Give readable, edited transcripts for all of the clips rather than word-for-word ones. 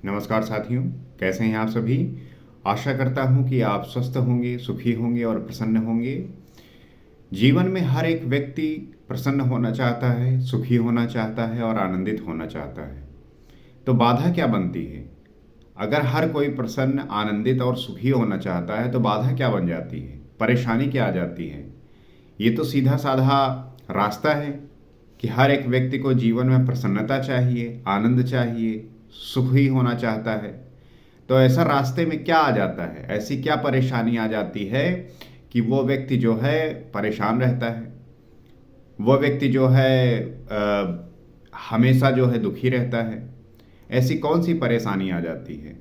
नमस्कार साथियों, कैसे हैं आप सभी। आशा करता हूं कि आप स्वस्थ होंगे, सुखी होंगे और प्रसन्न होंगे। जीवन में हर एक व्यक्ति प्रसन्न होना चाहता है, सुखी होना चाहता है और आनंदित होना चाहता है। तो बाधा क्या बनती है? अगर हर कोई प्रसन्न, आनंदित और सुखी होना चाहता है तो बाधा क्या बन जाती है, परेशानी क्या आ जाती है? ये तो सीधा साधा रास्ता है कि हर एक व्यक्ति को जीवन में प्रसन्नता चाहिए, आनंद चाहिए, सुखी होना चाहता है। तो ऐसा रास्ते में क्या आ जाता है, ऐसी क्या परेशानी आ जाती है कि वो व्यक्ति जो है परेशान रहता है, वो व्यक्ति जो है हमेशा जो है दुखी रहता है। ऐसी कौन सी परेशानी आ जाती है?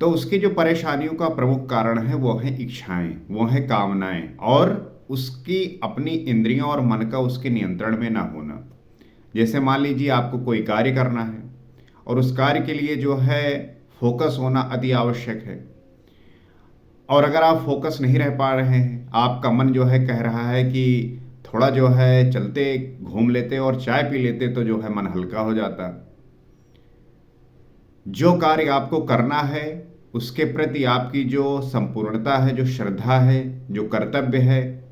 तो उसकी जो परेशानियों का प्रमुख कारण है वो है इच्छाएं, वो है कामनाएं और उसकी अपनी इंद्रियों और मन का उसके नियंत्रण में ना होना। जैसे मान लीजिए आपको कोई कार्य करना है और उस कार्य के लिए जो है फोकस होना अति आवश्यक है। और अगर आप फोकस नहीं रह पा रहे हैं, आपका मन जो है कह रहा है कि थोड़ा जो है चलते, घूम लेते और चाय पी लेते, तो जो है मन हल्का हो जाता। जो कार्य आपको करना है उसके प्रति आपकी जो संपूर्णता है, जो श्रद्धा है, जो कर्तव्य है,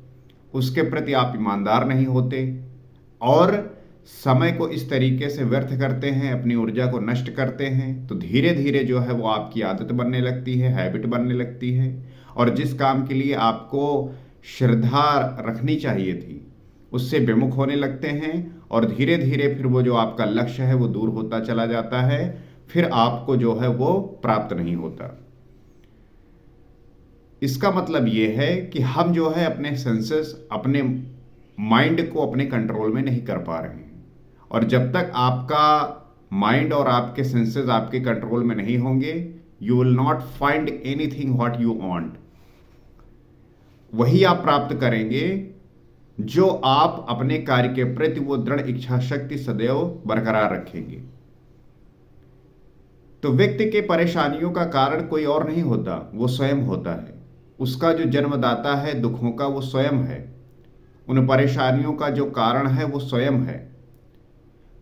उसके प्रति आप ईमानदार नहीं होते और समय को इस तरीके से व्यर्थ करते हैं, अपनी ऊर्जा को नष्ट करते हैं, तो धीरे धीरे जो है वो आपकी आदत बनने लगती है, हैबिट बनने लगती है। और जिस काम के लिए आपको श्रद्धा रखनी चाहिए थी उससे विमुख होने लगते हैं और धीरे धीरे फिर वो जो आपका लक्ष्य है वो दूर होता चला जाता है, फिर आपको जो है वो प्राप्त नहीं होता। इसका मतलब ये है कि हम जो है अपने सेंसेस, अपने माइंड को अपने कंट्रोल में नहीं कर पा रहे हैं। और जब तक आपका माइंड और आपके सेंसेस आपके कंट्रोल में नहीं होंगे, you will not find anything what you want. वही आप प्राप्त करेंगे जो आप अपने कार्य के प्रति वो दृढ़ इच्छा शक्ति सदैव बरकरार रखेंगे। तो व्यक्ति के परेशानियों का कारण कोई और नहीं होता, वो स्वयं होता है। उसका जो जन्मदाता है दुखों का, वो स्वयं है। उन परेशानियों का जो कारण है वो स्वयं है।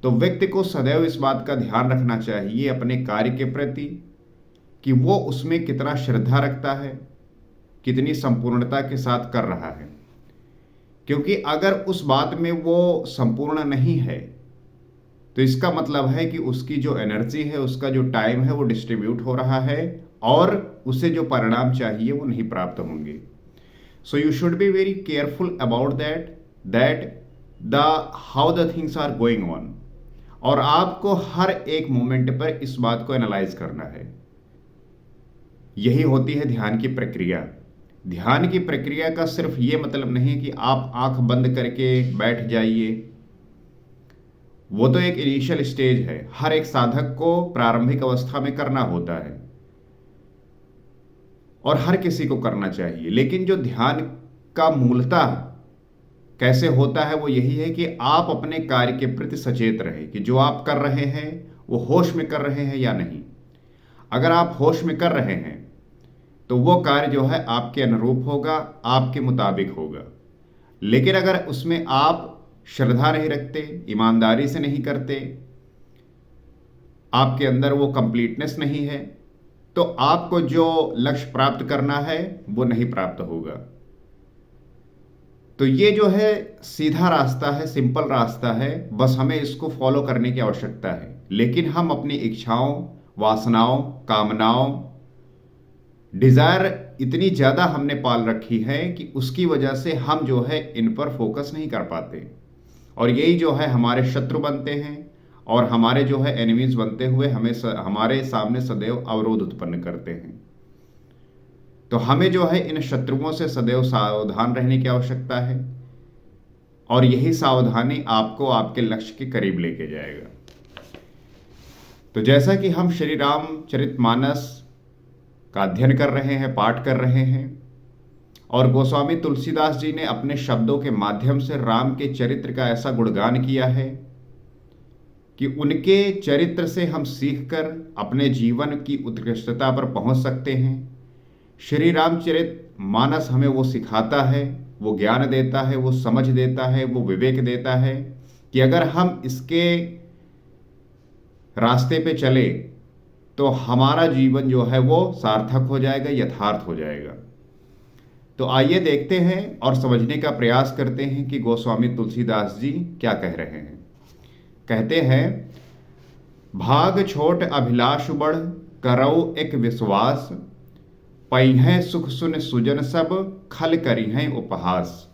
तो व्यक्ति को सदैव इस बात का ध्यान रखना चाहिए अपने कार्य के प्रति कि वो उसमें कितना श्रद्धा रखता है, कितनी संपूर्णता के साथ कर रहा है। क्योंकि अगर उस बात में वो संपूर्ण नहीं है तो इसका मतलब है कि उसकी जो एनर्जी है, उसका जो टाइम है वो डिस्ट्रीब्यूट हो रहा है और उसे जो परिणाम चाहिए वो नहीं प्राप्त होंगे। So you should be very careful about that the how the things are going on. और आपको हर एक मोमेंट पर इस बात को एनालाइज करना है। यही होती है ध्यान की प्रक्रिया। ध्यान की प्रक्रिया का सिर्फ ये मतलब नहीं है कि आप आंख बंद करके बैठ जाइए। वो तो एक इनिशियल स्टेज है, हर एक साधक को प्रारंभिक अवस्था में करना होता है और हर किसी को करना चाहिए। लेकिन जो ध्यान का मूलतः कैसे होता है वो यही है कि आप अपने कार्य के प्रति सचेत रहें कि जो आप कर रहे हैं वो होश में कर रहे हैं या नहीं। अगर आप होश में कर रहे हैं तो वो कार्य जो है आपके अनुरूप होगा, आपके मुताबिक होगा। लेकिन अगर उसमें आप श्रद्धा नहीं रखते, ईमानदारी से नहीं करते, आपके अंदर वो कंप्लीटनेस नहीं है, तो आपको जो लक्ष्य प्राप्त करना है वो नहीं प्राप्त होगा। तो ये जो है सीधा रास्ता है, सिंपल रास्ता है, बस हमें इसको फॉलो करने की आवश्यकता है। लेकिन हम अपनी इच्छाओं, वासनाओं, कामनाओं, डिजायर इतनी ज्यादा हमने पाल रखी है कि उसकी वजह से हम जो है इन पर फोकस नहीं कर पाते और यही जो है हमारे शत्रु बनते हैं और हमारे जो है एनिमीज बनते हुए हमें हमारे सामने सदैव अवरोध उत्पन्न करते हैं। तो हमें जो है इन शत्रुओं से सदैव सावधान रहने की आवश्यकता है और यही सावधानी आपको आपके लक्ष्य के करीब लेके जाएगा। तो जैसा कि हम श्री रामचरितमानस का अध्ययन कर रहे हैं, पाठ कर रहे हैं, और गोस्वामी तुलसीदास जी ने अपने शब्दों के माध्यम से राम के चरित्र का ऐसा गुणगान किया है कि उनके चरित्र से हम सीखकर अपने जीवन की उत्कृष्टता पर पहुंच सकते हैं। श्री रामचरित मानस हमें वो सिखाता है, वो ज्ञान देता है, वो समझ देता है, वो विवेक देता है कि अगर हम इसके रास्ते पे चले तो हमारा जीवन जो है वो सार्थक हो जाएगा, यथार्थ हो जाएगा। तो आइए देखते हैं और समझने का प्रयास करते हैं कि गोस्वामी तुलसीदास जी क्या कह रहे हैं। कहते हैं, भाग छोट अभिलाष बढ़, करौ एक विश्वास, पैहें सुख सुन सुजन सब, खल करी हैं उपहास।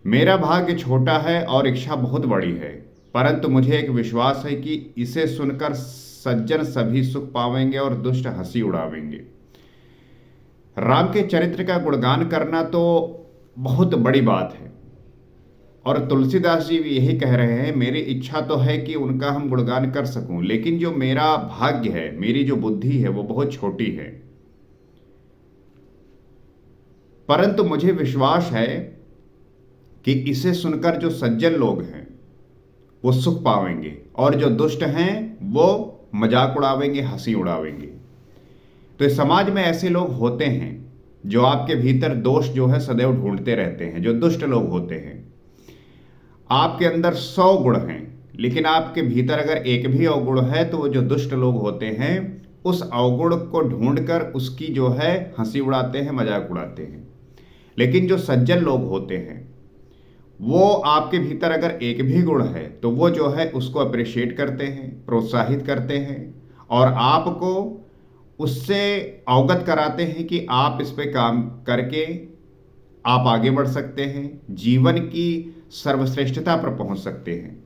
मेरा भाग्य छोटा है और इच्छा बहुत बड़ी है, परंतु मुझे एक विश्वास है कि इसे सुनकर सज्जन सभी सुख पावेंगे और दुष्ट हंसी उड़ावेंगे। राम के चरित्र का गुणगान करना तो बहुत बड़ी बात है, और तुलसीदास जी भी यही कह रहे हैं, मेरी इच्छा तो है कि उनका हम गुणगान कर सकूं, लेकिन जो मेरा भाग्य है, मेरी जो बुद्धि है वो बहुत छोटी है। परंतु मुझे विश्वास है कि इसे सुनकर जो सज्जन लोग हैं वो सुख पावेंगे और जो दुष्ट हैं वो मजाक उड़ावेंगे, हंसी उड़ावेंगे। तो इस समाज में ऐसे लोग होते हैं जो आपके भीतर दोष जो है सदैव ढूंढते रहते हैं, जो दुष्ट लोग होते हैं। आपके अंदर 100 गुण हैं, लेकिन आपके भीतर अगर एक भी अवगुण है तो वो जो दुष्ट लोग होते हैं उस अवगुण को ढूंढकर उसकी जो है हंसी उड़ाते हैं, मजाक उड़ाते हैं। लेकिन जो सज्जन लोग होते हैं वो आपके भीतर अगर एक भी गुण है तो वो जो है उसको अप्रिशिएट करते हैं, प्रोत्साहित करते हैं और आपको उससे अवगत कराते हैं कि आप इस पे काम करके आप आगे बढ़ सकते हैं, जीवन की सर्वश्रेष्ठता पर पहुंच सकते हैं।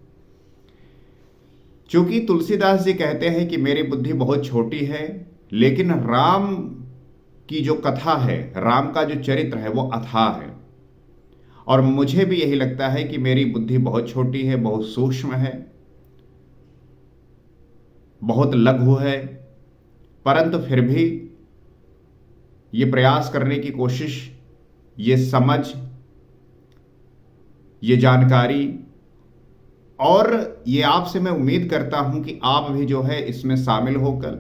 चूंकि तुलसीदास जी कहते हैं कि मेरी बुद्धि बहुत छोटी है, लेकिन राम की जो कथा है, राम का जो चरित्र है वो अथाह है, और मुझे भी यही लगता है कि मेरी बुद्धि बहुत छोटी है, बहुत सूक्ष्म है, बहुत लघु है, परंतु फिर भी ये प्रयास करने की कोशिश, ये समझ, ये जानकारी, और ये आपसे मैं उम्मीद करता हूं कि आप भी जो है इसमें शामिल होकर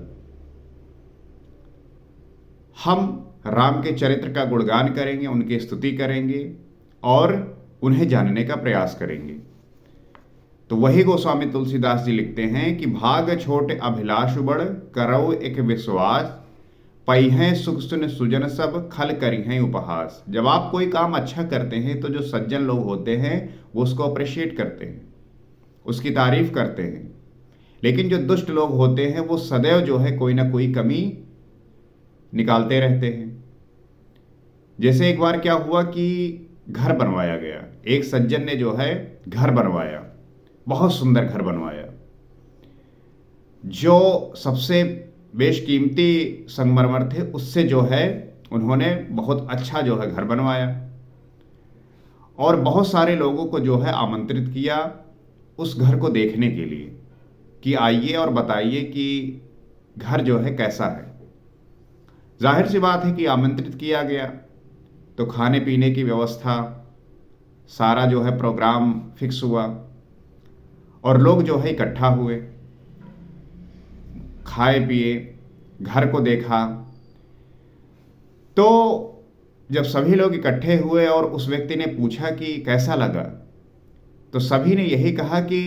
हम राम के चरित्र का गुणगान करेंगे, उनकी स्तुति करेंगे और उन्हें जानने का प्रयास करेंगे। तो वही गोस्वामी तुलसीदास जी लिखते हैं कि भाग छोट अभिलाष बढ़, करौ एक विश्वास, पैहें सुख सुन सुजन सब, खल करी हैं उपहास। जब आप कोई काम अच्छा करते हैं तो जो सज्जन लोग होते हैं वो उसको अप्रिशिएट करते हैं, उसकी तारीफ करते हैं, लेकिन जो दुष्ट लोग होते हैं वो सदैव जो है कोई ना कोई कमी निकालते रहते हैं। जैसे एक बार क्या हुआ कि घर बनवाया गया, एक सज्जन ने जो है घर बनवाया, बहुत सुंदर घर बनवाया, जो सबसे बेशकीमती संगमरमर थे उससे जो है उन्होंने बहुत अच्छा जो है घर बनवाया, और बहुत सारे लोगों को जो है आमंत्रित किया उस घर को देखने के लिए कि आइए और बताइए कि घर जो है कैसा है। जाहिर सी बात है कि आमंत्रित किया गया तो खाने पीने की व्यवस्था, सारा जो है प्रोग्राम फिक्स हुआ और लोग जो है इकट्ठा हुए, खाए पिए, घर को देखा। तो जब सभी लोग इकट्ठे हुए और उस व्यक्ति ने पूछा कि कैसा लगा, तो सभी ने यही कहा कि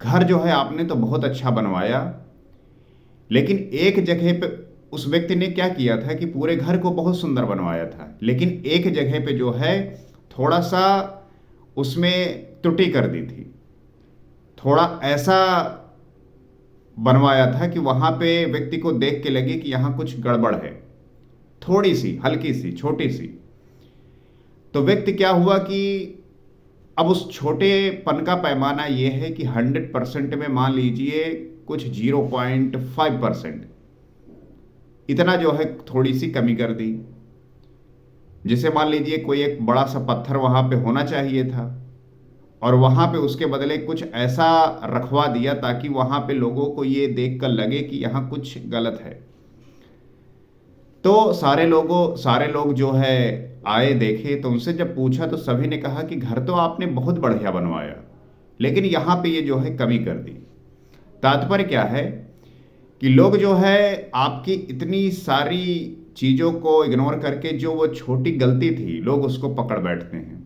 घर जो है आपने तो बहुत अच्छा बनवाया, लेकिन एक जगह पे उस व्यक्ति ने क्या किया था कि पूरे घर को बहुत सुंदर बनवाया था, लेकिन एक जगह पे जो है थोड़ा सा उसमें त्रुटि कर दी थी, थोड़ा ऐसा बनवाया था कि वहां पे व्यक्ति को देख के लगे कि यहां कुछ गड़बड़ है, थोड़ी सी, हल्की सी, छोटी सी। तो व्यक्ति क्या हुआ कि अब उस छोटेपन का पैमाना यह है कि 100% में मान लीजिए कुछ 0.5% इतना जो है थोड़ी सी कमी कर दी। जिसे मान लीजिए कोई एक बड़ा सा पत्थर वहां पे होना चाहिए था और वहां पे उसके बदले कुछ ऐसा रखवा दिया ताकि वहां पे लोगों को ये देखकर लगे कि यहाँ कुछ गलत है। तो सारे लोग जो है आए, देखे, तो उनसे जब पूछा तो सभी ने कहा कि घर तो आपने बहुत बढ़िया बनवाया, लेकिन यहाँ पे ये जो है कमी कर दी। तात्पर्य क्या है कि लोग जो है आपकी इतनी सारी चीज़ों को इग्नोर करके जो वो छोटी गलती थी लोग उसको पकड़ बैठते हैं।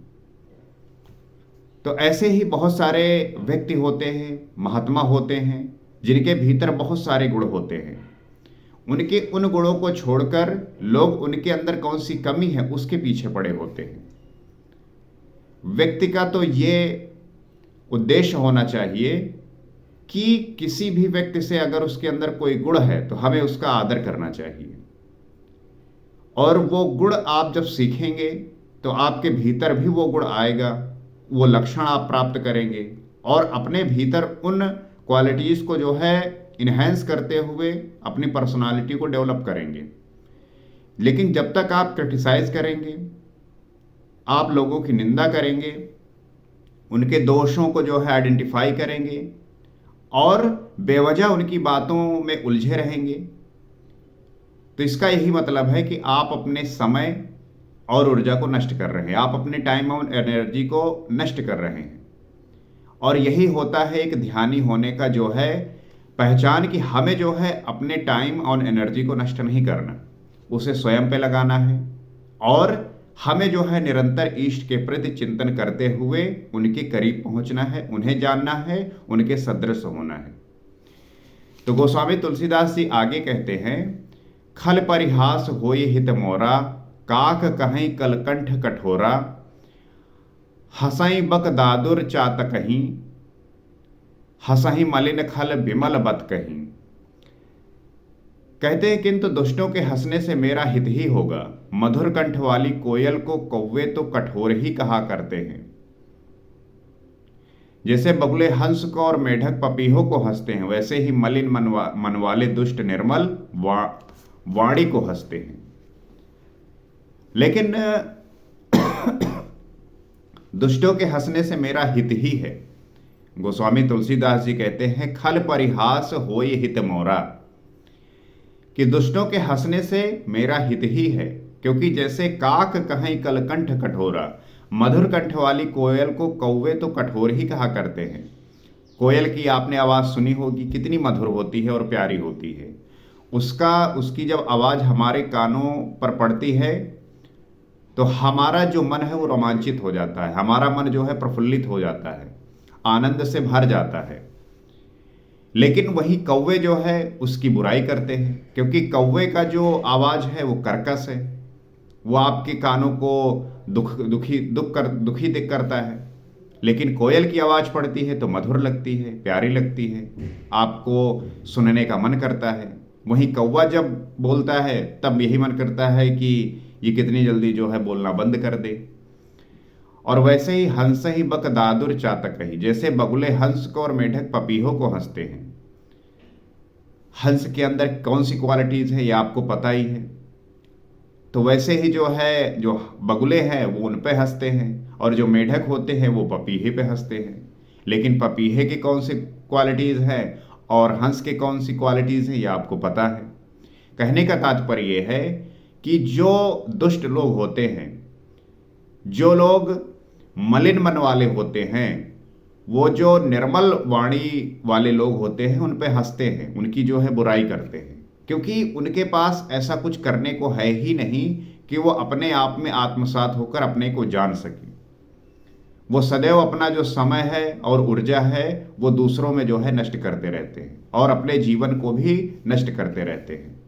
तो ऐसे ही बहुत सारे व्यक्ति होते हैं, महात्मा होते हैं, जिनके भीतर बहुत सारे गुण होते हैं, उनके उन गुणों को छोड़कर लोग उनके अंदर कौन सी कमी है उसके पीछे पड़े होते हैं। व्यक्ति का तो ये उद्देश्य होना चाहिए कि किसी भी व्यक्ति से अगर उसके अंदर कोई गुण है तो हमें उसका आदर करना चाहिए, और वो गुण आप जब सीखेंगे तो आपके भीतर भी वो गुण आएगा, वो लक्षण आप प्राप्त करेंगे और अपने भीतर उन क्वालिटीज को जो है इन्हेंस करते हुए अपनी पर्सनालिटी को डेवलप करेंगे। लेकिन जब तक आप क्रिटिसाइज करेंगे, आप लोगों की निंदा करेंगे, उनके दोषों को जो है आइडेंटिफाई करेंगे और बेवजह उनकी बातों में उलझे रहेंगे, तो इसका यही मतलब है कि आप अपने समय और ऊर्जा को नष्ट कर रहे हैं, आप अपने टाइम और एनर्जी को नष्ट कर रहे हैं। और यही होता है एक ध्यानी होने का जो है पहचान, कि हमें जो है अपने टाइम और एनर्जी को नष्ट नहीं करना, उसे स्वयं पे लगाना है और हमें जो है निरंतर इष्ट के प्रति चिंतन करते हुए उनके करीब पहुंचना है, उन्हें जानना है, उनके सदृश होना है। तो गोस्वामी तुलसीदास जी आगे कहते हैं, खल परिहास होय हित मोरा, काक कहीं कलकंठ कठोरा, हसई बक दादुर चात कहीं, हसही मलिन खल विमल बत कहीं। कहते हैं, किंतु दुष्टों के हंसने से मेरा हित ही होगा, मधुर कंठ वाली कोयल को कौवे तो कठोर ही कहा करते हैं। जैसे बगुले हंस को और मेढक पपीहों को हंसते हैं, वैसे ही मलिन मन वाले दुष्ट निर्मल वाणी को हंसते हैं। लेकिन दुष्टों के हंसने से मेरा हित ही है। गोस्वामी तुलसीदास जी कहते हैं, खल परिहास होय हित मोरा, कि दुष्टों के हंसने से मेरा हित ही है, क्योंकि जैसे काक कहीं कलकंठ कठोरा, मधुर कंठ वाली कोयल को कौवे तो कठोर ही कहा करते हैं। कोयल की आपने आवाज़ सुनी होगी, कितनी मधुर होती है और प्यारी होती है। उसकी जब आवाज़ हमारे कानों पर पड़ती है तो हमारा जो मन है वो रोमांचित हो जाता है, हमारा मन जो है प्रफुल्लित हो जाता है, आनंद से भर जाता है। लेकिन वही कौवे जो है उसकी बुराई करते हैं, क्योंकि कौवे का जो आवाज़ है वो कर्कश है, वो आपके कानों को दुखी दिख करता है। लेकिन कोयल की आवाज़ पड़ती है तो मधुर लगती है, प्यारी लगती है, आपको सुनने का मन करता है। वहीं कौवा जब बोलता है तब यही मन करता है कि ये कितनी जल्दी जो है बोलना बंद कर दे। और वैसे ही हंस ही बक दादुर चातक कही, जैसे बगुले हंस को और मेढक पपीहों को हंसते हैं। हंस के अंदर कौन सी क्वालिटीज है ये आपको पता ही है, तो वैसे ही जो है जो बगुले हैं वो उन पे हंसते हैं और जो मेढक होते हैं वो पपीहे पे हंसते हैं। लेकिन पपीहे की कौन सी क्वालिटीज है और हंस के कौन सी क्वालिटीज है ये आपको पता है। कहने का तात्पर्य ये है कि जो दुष्ट लोग होते हैं, जो लोग मलिन मन वाले होते हैं, वो जो निर्मल वाणी वाले लोग होते हैं उन पे हंसते हैं, उनकी जो है बुराई करते हैं, क्योंकि उनके पास ऐसा कुछ करने को है ही नहीं कि वो अपने आप में आत्मसात होकर अपने को जान सके। वो सदैव अपना जो समय है और ऊर्जा है वो दूसरों में जो है नष्ट करते रहते हैं और अपने जीवन को भी नष्ट करते रहते हैं।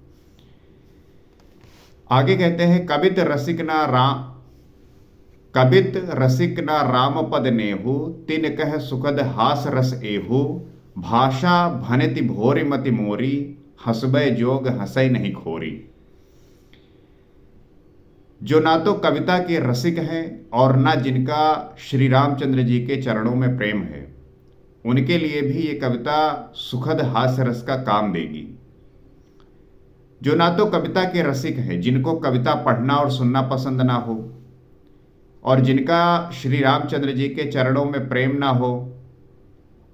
आगे कहते हैं, कबित रसिक ना राम पद नेहु, तिन कह सुखद हास रस एहु, भाषा भनति भोरि मति मोरी, हसबै जोग हंसै नहीं खोरी। जो ना तो कविता के रसिक हैं और ना जिनका श्री रामचंद्र जी के चरणों में प्रेम है, उनके लिए भी ये कविता सुखद हास्य रस का काम देगी। जो ना तो कविता के रसिक हैं, जिनको कविता पढ़ना और सुनना पसंद ना हो, और जिनका श्री रामचंद्र जी के चरणों में प्रेम ना हो,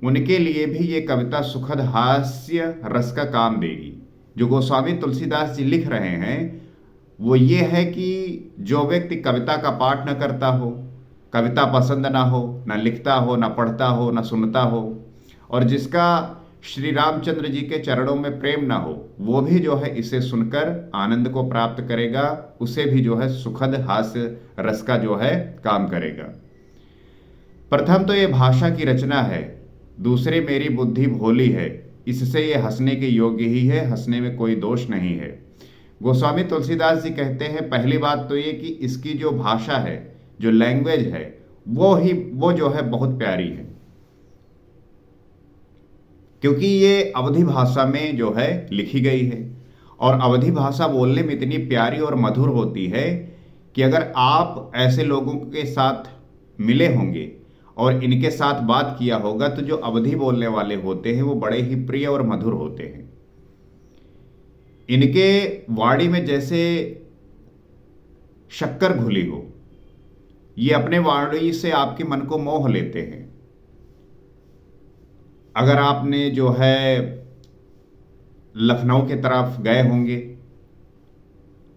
उनके लिए भी ये कविता सुखद हास्य रस का काम देगी। जो गोस्वामी तुलसीदास जी लिख रहे हैं वो ये है कि जो व्यक्ति कविता का पाठ न करता हो, कविता पसंद ना हो, ना लिखता हो, ना पढ़ता हो, ना सुनता हो, और जिसका श्री रामचंद्र जी के चरणों में प्रेम ना हो, वो भी जो है इसे सुनकर आनंद को प्राप्त करेगा, उसे भी जो है सुखद हास्य रस का जो है काम करेगा। प्रथम तो ये भाषा की रचना है, दूसरे मेरी बुद्धि भोली है, इससे ये हंसने के योग्य ही है, हंसने में कोई दोष नहीं है। गोस्वामी तुलसीदास जी कहते हैं पहली बात तो ये कि इसकी जो भाषा है, जो लैंग्वेज है, वो जो है बहुत प्यारी है, क्योंकि ये अवधी भाषा में जो है लिखी गई है। और अवधी भाषा बोलने में इतनी प्यारी और मधुर होती है कि अगर आप ऐसे लोगों के साथ मिले होंगे और इनके साथ बात किया होगा तो जो अवधी बोलने वाले होते हैं वो बड़े ही प्रिय और मधुर होते हैं। इनके वाणी में जैसे शक्कर घुली हो, ये अपने वाणी से आपके मन को मोह लेते हैं। अगर आपने जो है लखनऊ के तरफ गए होंगे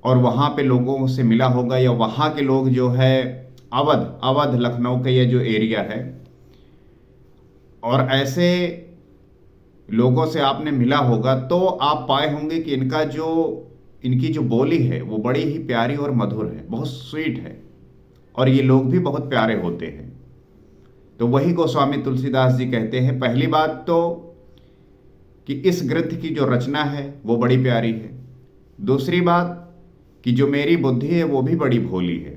और वहाँ पे लोगों से मिला होगा, या वहाँ के लोग जो है अवध लखनऊ का ये जो एरिया है, और ऐसे लोगों से आपने मिला होगा तो आप पाए होंगे कि इनकी जो बोली है वो बड़ी ही प्यारी और मधुर है, बहुत स्वीट है, और ये लोग भी बहुत प्यारे होते हैं। तो वही गोस्वामी तुलसीदास जी कहते हैं पहली बात तो कि इस ग्रंथ की जो रचना है वो बड़ी प्यारी है। दूसरी बात कि जो मेरी बुद्धि है वो भी बड़ी भोली है।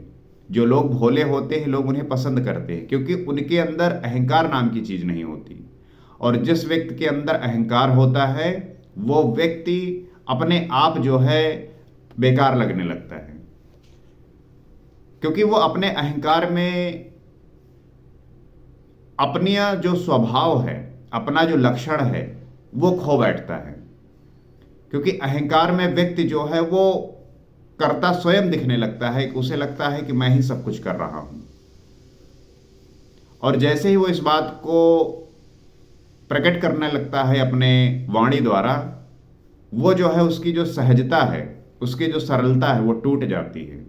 जो लोग भोले होते हैं लोग उन्हें पसंद करते हैं, क्योंकि उनके अंदर अहंकार नाम की चीज नहीं होती। और जिस व्यक्ति के अंदर अहंकार होता है वो व्यक्ति अपने आप जो है बेकार लगने लगता है, क्योंकि वो अपने अहंकार में अपनी जो स्वभाव है, अपना जो लक्षण है वो खो बैठता है। क्योंकि अहंकार में व्यक्ति जो है वो कर्ता स्वयं दिखने लगता है, उसे लगता है कि मैं ही सब कुछ कर रहा हूं। और जैसे ही वो इस बात को प्रकट करने लगता है अपने वाणी द्वारा, वो जो है उसकी जो सहजता है, उसकी जो सरलता है वो टूट जाती है।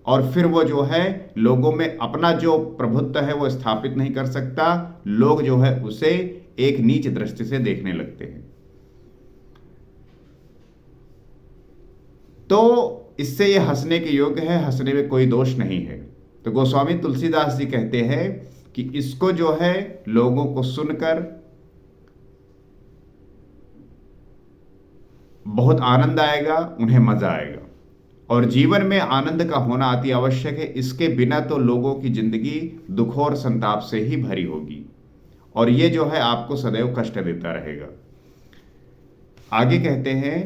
और फिर वो जो है लोगों में अपना जो प्रभुत्व है वो स्थापित नहीं कर सकता। लोग जो है उसे एक नीच दृष्टि से देखने लगते हैं। तो इससे ये हंसने के योग्य है, हंसने में कोई दोष नहीं है। तो गोस्वामी तुलसीदास जी कहते हैं कि इसको जो है लोगों को सुनकर बहुत आनंद आएगा, उन्हें मजा आएगा। और जीवन में आनंद का होना अति आवश्यक है, इसके बिना तो लोगों की जिंदगी दुख और संताप से ही भरी होगी, और ये जो है आपको सदैव कष्ट देता रहेगा। आगे कहते हैं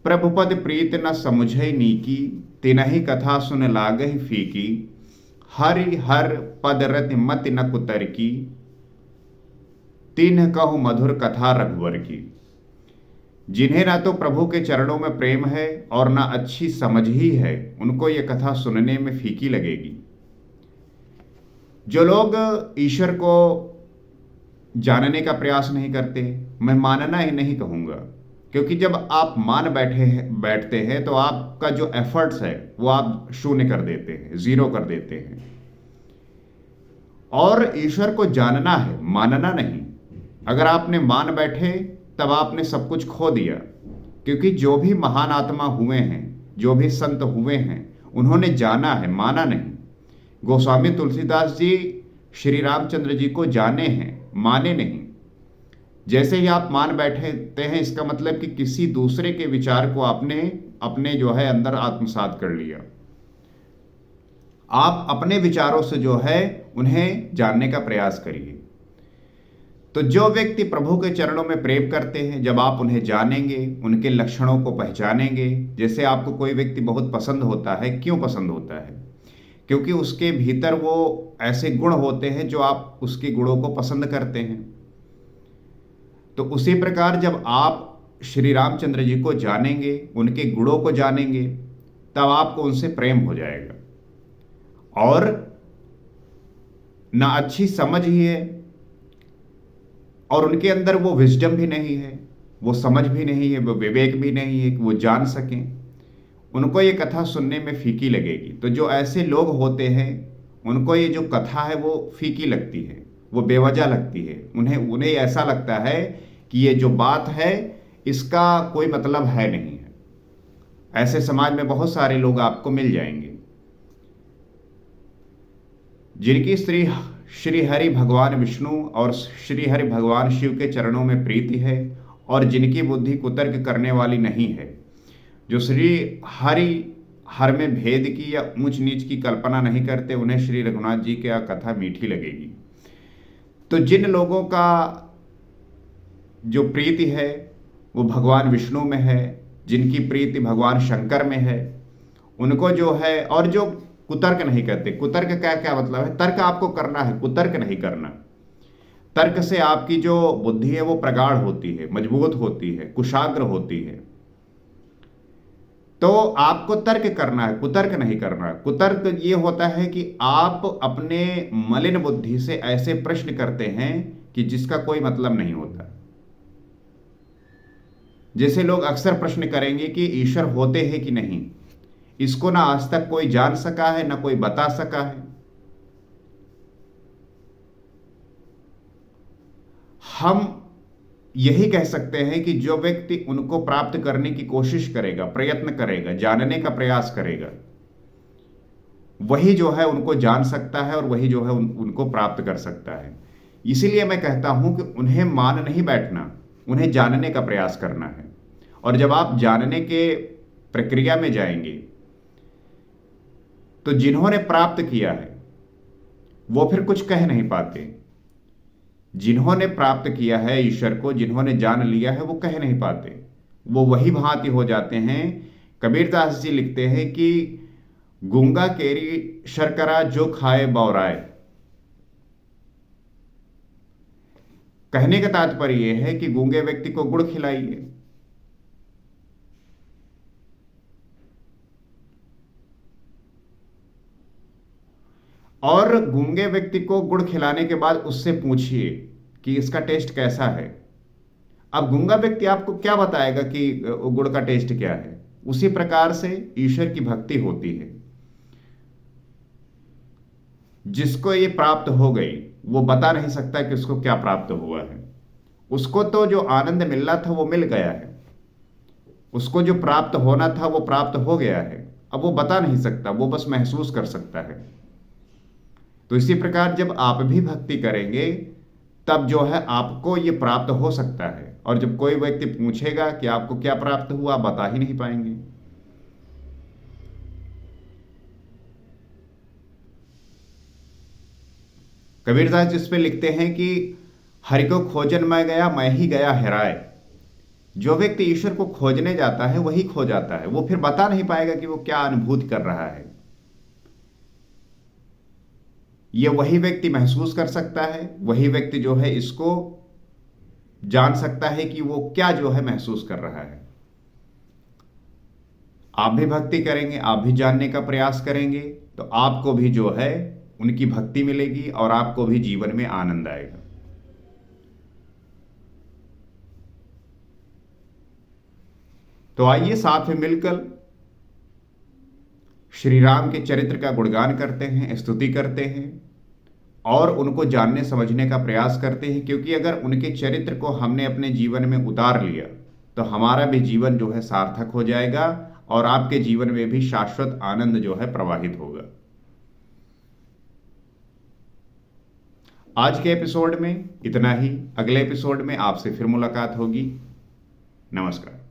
प्रभुपद प्रीत न समुझै नीकी, तिनहि कथा सुन लागहि फीकी, हरि हर पद रति मति न कुतर्की, तिन्ह कहु मधुर कथा रघुवर की। जिन्हें ना तो प्रभु के चरणों में प्रेम है और ना अच्छी समझ ही है, उनको ये कथा सुनने में फीकी लगेगी। जो लोग ईश्वर को जानने का प्रयास नहीं करते, मैं मानना ही नहीं कहूँगा, क्योंकि जब आप बैठते हैं तो आपका जो एफर्ट्स है वो आप शून्य कर देते हैं, जीरो कर देते हैं। और ईश्वर को जानना है, मानना नहीं। अगर आपने मान बैठे तब आपने सब कुछ खो दिया, क्योंकि जो भी महान आत्मा हुए हैं, जो भी संत हुए हैं, उन्होंने जाना है, माना नहीं। गोस्वामी तुलसीदास जी श्री रामचंद्र जी को जाने हैं, माने नहीं। जैसे ही आप मान बैठते हैं, इसका मतलब कि किसी दूसरे के विचार को आपने अपने जो है अंदर आत्मसात कर लिया। आप अपने विचारों से जो है उन्हें जानने का प्रयास करिए। तो जो व्यक्ति प्रभु के चरणों में प्रेम करते हैं, जब आप उन्हें जानेंगे, उनके लक्षणों को पहचानेंगे, जैसे आपको कोई व्यक्ति बहुत पसंद होता है, क्यों पसंद होता है? क्योंकि उसके भीतर वो ऐसे गुण होते हैं जो आप उसके गुणों को पसंद करते हैं। तो उसी प्रकार जब आप श्री रामचंद्र जी को जानेंगे, उनके गुणों को जानेंगे, तब आपको उनसे प्रेम हो जाएगा। और ना अच्छी समझ ही है, और उनके अंदर वो विजडम भी नहीं है, वो समझ भी नहीं है, वो विवेक भी नहीं है कि वो जान सकें। उनको ये कथा सुनने में फीकी लगेगी। तो जो ऐसे लोग होते हैं उनको ये जो कथा है वो फीकी लगती है, वो बेवजह लगती है। उन्हें ऐसा लगता है कि ये जो बात है इसका कोई मतलब है नहीं है। ऐसे समाज में बहुत सारे लोग आपको मिल जाएंगे जिनकी श्री हरि भगवान विष्णु और श्री हरि भगवान शिव के चरणों में प्रीति है, और जिनकी बुद्धि कुतर्क करने वाली नहीं है, जो श्री हर में भेद की या ऊंच नीच की कल्पना नहीं करते, उन्हें श्री रघुनाथ जी की कथा मीठी लगेगी। तो जिन लोगों का जो प्रीति है वो भगवान विष्णु में है, जिनकी प्रीति भगवान शंकर में है, उनको जो है, और जो कुतर्क नहीं करते। कुतर्क का क्या मतलब है? तर्क आपको करना है, कुतर्क नहीं करना। तर्क से आपकी जो बुद्धि है वो प्रगाढ़ होती है, मजबूत होती है, कुशाग्र होती है। तो आपको तर्क करना है, कुतर्क नहीं करना। कुतर्क ये होता है कि आप अपने मलिन बुद्धि से ऐसे प्रश्न करते हैं कि जिसका कोई मतलब नहीं होता। जैसे लोग अक्सर प्रश्न करेंगे कि ईश्वर होते हैं कि नहीं, इसको ना आज तक कोई जान सका है, ना कोई बता सका है। हम यही कह सकते हैं कि जो व्यक्ति उनको प्राप्त करने की कोशिश करेगा, प्रयत्न करेगा, जानने का प्रयास करेगा, वही जो है उनको जान सकता है और वही जो है उनको प्राप्त कर सकता है। इसीलिए मैं कहता हूं कि उन्हें मान नहीं बैठना, उन्हें जानने का प्रयास करना है। और जब आप जानने के प्रक्रिया में जाएंगे तो जिन्होंने प्राप्त किया है वो फिर कुछ कह नहीं पाते। जिन्होंने प्राप्त किया है ईश्वर को, जिन्होंने जान लिया है, वो कह नहीं पाते, वो वही भांति हो जाते हैं। कबीरदास जी लिखते हैं कि गूंगा केरी शर्करा जो खाए बौराए। कहने का तात्पर्य यह है कि गूंगे व्यक्ति को गुड़ खिलाइए। और गूंगे व्यक्ति को गुड़ खिलाने के बाद उससे पूछिए कि इसका टेस्ट कैसा है। अब गूंगा व्यक्ति आपको क्या बताएगा कि गुड़ का टेस्ट क्या है? उसी प्रकार से ईश्वर की भक्ति होती है। जिसको ये प्राप्त हो गई वो बता नहीं सकता कि उसको क्या प्राप्त हुआ है। उसको तो जो आनंद मिलना था वो मिल गया है, उसको जो प्राप्त होना था वो प्राप्त हो गया है। अब वो बता नहीं सकता, वो बस महसूस कर सकता है। तो इसी प्रकार जब आप भी भक्ति करेंगे तब जो है आपको ये प्राप्त हो सकता है। और जब कोई व्यक्ति पूछेगा कि आपको क्या प्राप्त हुआ, आप बता ही नहीं पाएंगे। कबीरदास जिस पे लिखते हैं कि हरि को खोजन मैं गया, मैं ही गया हेराए। जो व्यक्ति ईश्वर को खोजने जाता है वही खो जाता है, वो फिर बता नहीं पाएगा कि वो क्या अनुभूति कर रहा है। ये वही व्यक्ति महसूस कर सकता है, वही व्यक्ति जो है इसको जान सकता है कि वो क्या जो है महसूस कर रहा है। आप भी भक्ति करेंगे, आप भी जानने का प्रयास करेंगे तो आपको भी जो है उनकी भक्ति मिलेगी और आपको भी जीवन में आनंद आएगा। तो आइए साथ में मिलकर श्री राम के चरित्र का गुणगान करते हैं, स्तुति करते हैं और उनको जानने समझने का प्रयास करते हैं। क्योंकि अगर उनके चरित्र को हमने अपने जीवन में उतार लिया तो हमारा भी जीवन जो है सार्थक हो जाएगा और आपके जीवन में भी शाश्वत आनंद जो है प्रवाहित होगा। आज के एपिसोड में इतना ही। अगले एपिसोड में आपसे फिर मुलाकात होगी। नमस्कार।